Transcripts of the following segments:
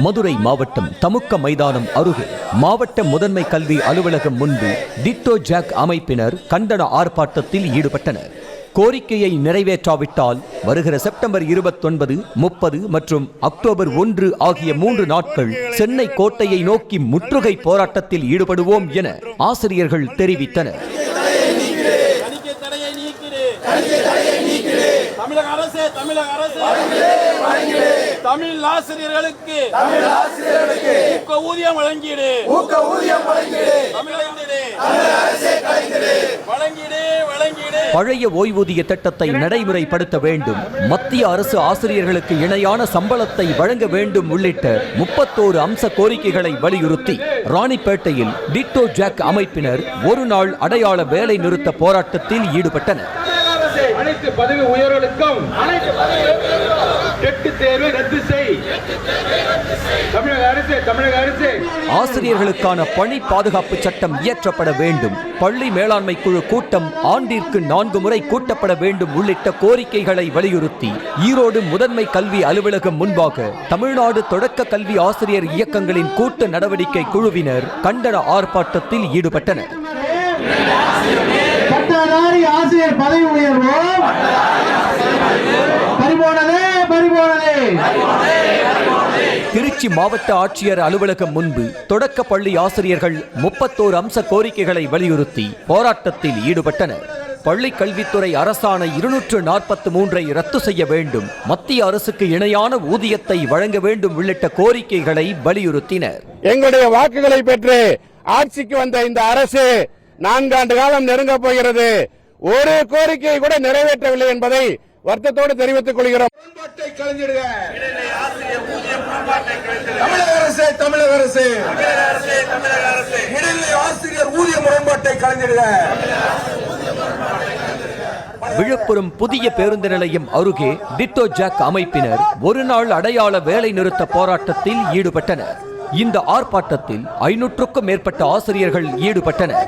மதுரை மாவட்டம் தமுக்க மைதானம் அருகே மாவட்ட முதன்மை கல்வி அலுவலகம் முன்பு டிட்டோ ஜாக் அமைப்பினர் கண்டன ஆர்ப்பாட்டத்தில் ஈடுபட்டனர். கோரிக்கையை நிறைவேற்றாவிட்டால் வருகிற செப்டம்பர் 29, 30 மற்றும் அக்டோபர் 1 ஆகிய 3 நாட்கள் சென்னை கோட்டையை நோக்கி முற்றுகை போராட்டத்தில் ஈடுபடுவோம் என ஆசிரியர்கள் தெரிவித்தனர். தமிழக அரசு தமிழ் ஆசிரியர்களுக்கு ஊதியம் வழங்கிடு. பழைய ஓய்வூதிய திட்டத்தை நடைமுறைப்படுத்த வேண்டும், மத்திய அரசு ஆசிரியர்களுக்கு இணையான சம்பளத்தை வழங்க வேண்டும் உள்ளிட்ட 31 அம்ச கோரிக்கைகளை வலியுறுத்தி ராணிப்பேட்டையில் டிட்டோ ஜாக் அமைப்பினர் ஒரு நாள் அடையாள வேலை நிறுத்த போராட்டத்தில் ஈடுபட்டனர். அனைத்து பதவி உயர்வுகளுக்கும் தேர்வை ரத்து செய். தமிழக அரசு ஆசிரியர்களுக்கான பணி பாதுகாப்பு சட்டம் இயற்றப்பட வேண்டும், பள்ளி மேலாண்மை குழு கூட்டம் ஆண்டிற்கு 4 முறை கூட்டப்பட வேண்டும் உள்ளிட்ட கோரிக்கைகளை வலியுறுத்தி ஈரோடு முதன்மை கல்வி அலுவலகம் முன்பாக தமிழ்நாடு தொடக்க கல்வி ஆசிரியர் இயக்கங்களின் கூட்டு நடவடிக்கை குழுவினர் கண்டன ஆர்ப்பாட்டத்தில் ஈடுபட்டனர். ஆசிரியர் பதவி உயர்வு திருச்சி மாவட்ட ஆட்சியர் அலுவலகம் முன்பு தொடக்க பள்ளி ஆசிரியர்கள் 31 அம்ச கோரிக்கைகளை வலியுறுத்தி போராட்டத்தில் ஈடுபட்டனர். பள்ளி கல்வித்துறை அரசாணை 243 ரத்து செய்ய வேண்டும், மத்திய அரசுக்கு இணையான ஊதியத்தை வழங்க வேண்டும் உள்ளிட்ட கோரிக்கைகளை வலியுறுத்தினர். எங்களுடைய வாக்குகளை பெற்று ஆட்சிக்கு வந்த இந்த அரசு 4 ஆண்டு காலம் நெருங்க போகிறது, ஒரு கோரிக்கையை கூட நிறைவேற்றவில்லை என்பதை வருத்தத்தோடு தெரிவித்துக் கொள்கிறோம். தமிழக அரசு ஆசிரியர் ஊதிய முரண்பாட்டை கலைஞர்கள். விழுப்புரம் புதிய பேருந்து நிலையம் அருகே டிட்டோ ஜாக் அமைப்பினர் ஒரு நாள் அடையாள வேலை நிறுத்த போராட்டத்தில் ஈடுபட்டனர். இந்த ஆர்ப்பாட்டத்தில் 500க்கும் மேற்பட்ட ஆசிரியர்கள் ஈடுபட்டனர்.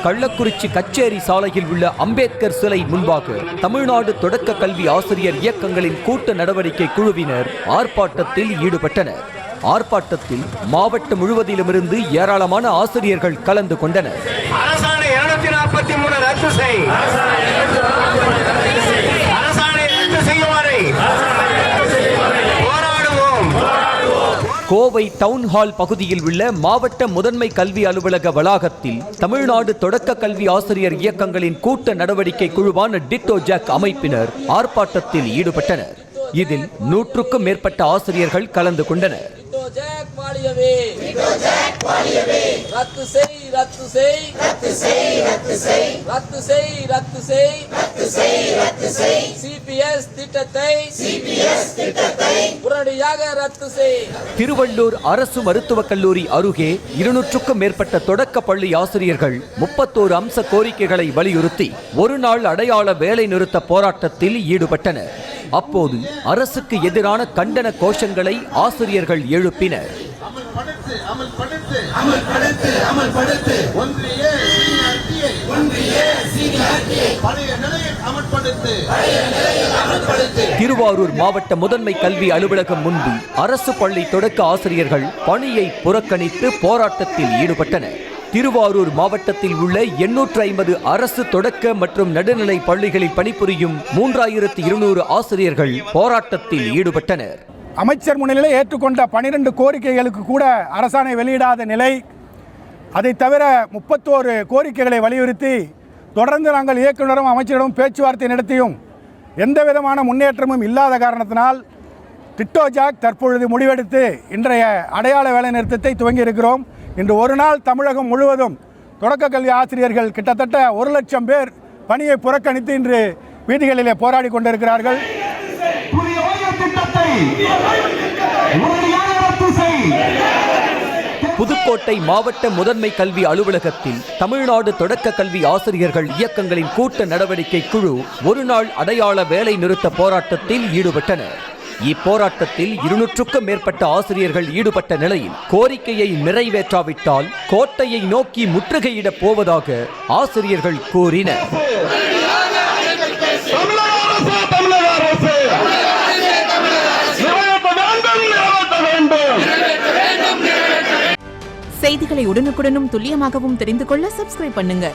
கள்ளக்குறிச்சி கச்சேரி சாலையில் உள்ள அம்பேத்கர் சிலை முன்பாக தமிழ்நாடு தொடக்க கல்வி ஆசிரியர் இயக்கங்களின் கூட்டு நடவடிக்கை குழுவினர் ஆர்ப்பாட்டத்தில் ஈடுபட்டனர். ஆர்ப்பாட்டத்தில் மாவட்டம் முழுவதிலுமிருந்து ஏராளமான ஆசிரியர்கள் கலந்து கொண்டனர். அரசாணை 243 ரத்து செய். அரசாணை ரத்து செய்யுமாறு போராடுவோம். கோவை டவுன்ஹால் பகுதியில் உள்ள மாவட்ட முதன்மை கல்வி அலுவலக வளாகத்தில் தமிழ்நாடு தொடக்க கல்வி ஆசிரியர் இயக்கங்களின் கூட்ட நடவடிக்கை குழுவான டிட்டோ ஜாக் அமைப்பினர் ஆர்ப்பாட்டத்தில் ஈடுபட்டனர். இதில் 100க்கும் மேற்பட்ட ஆசிரியர்கள் கலந்து கொண்டனர். திருவள்ளூர் அரசு மருத்துவக் கல்லூரி அருகே 200க்கும் மேற்பட்ட தொடக்க பள்ளி ஆசிரியர்கள் 31 அம்ச கோரிக்கைகளை வலியுறுத்தி ஒரு நாள் அடையாள வேலை நிறுத்த போராட்டத்தில் ஈடுபட்டனர். அப்போது அரசுக்கு எதிரான கண்டன கோஷங்களை ஆசிரியர்கள் எழுப்பினர். திருவாரூர் மாவட்ட முதன்மை கல்வி அலுவலகம் முன்பு அரசு பள்ளி தொடக்க ஆசிரியர்கள் பணியை புறக்கணித்து போராட்டத்தில் ஈடுபட்டனர். திருவாரூர் மாவட்டத்தில் உள்ள 850 அரசு தொடக்க மற்றும் நடுநிலை பள்ளிகளில் பணிபுரியும் 3200 ஆசிரியர்கள் போராட்டத்தில் ஈடுபட்டனர். அமைச்சர் முன்னிலையில் ஏற்றுக்கொண்ட 12 கோரிக்கைகளுக்கு கூட அரசாணை வெளியிடாத நிலை. அதை தவிர 31 கோரிக்கைகளை வலியுறுத்தி தொடர்ந்து நாங்கள் இயக்குநரும் அமைச்சரிடம் பேச்சுவார்த்தை நடத்தியும் எந்த விதமான முன்னேற்றமும் இல்லாத காரணத்தினால் டிட்டோ ஜாக் தற்பொழுது முடிவெடுத்து இன்றைய அடையாள வேலை நிறுத்தத்தை துவங்கி இருக்கிறோம். இன்று ஒரு நாள் தமிழகம் முழுவதும் தொடக்க கல்வி ஆசிரியர்கள் கிட்டத்தட்ட 1 லட்சம் பேர் பணியை புறக்கணித்து இன்று வீதிகளிலே போராடி கொண்டிருக்கிறார்கள். புதுக்கோட்டை மாவட்ட முதன்மை கல்வி அலுவலகத்தில் தமிழ்நாடு தொடக்க கல்வி ஆசிரியர்கள் இயக்கங்களின் கூட்ட நடவடிக்கை குழு ஒரு நாள் அடையாள வேலை நிறுத்த போராட்டத்தில் ஈடுபட்டனர். இப்போராட்டத்தில் 200க்கும் மேற்பட்ட ஆசிரியர்கள் ஈடுபட்ட நிலையில் கோரிக்கையை நிறைவேற்றாவிட்டால் கோட்டையை நோக்கி முற்றுகையிடப் போவதாக ஆசிரியர்கள் கூறினர். செய்திகளை உடனுக்குடனும் துல்லியமாகவும் தெரிந்து கொள்ள சப்ஸ்கிரைப் பண்ணுங்க.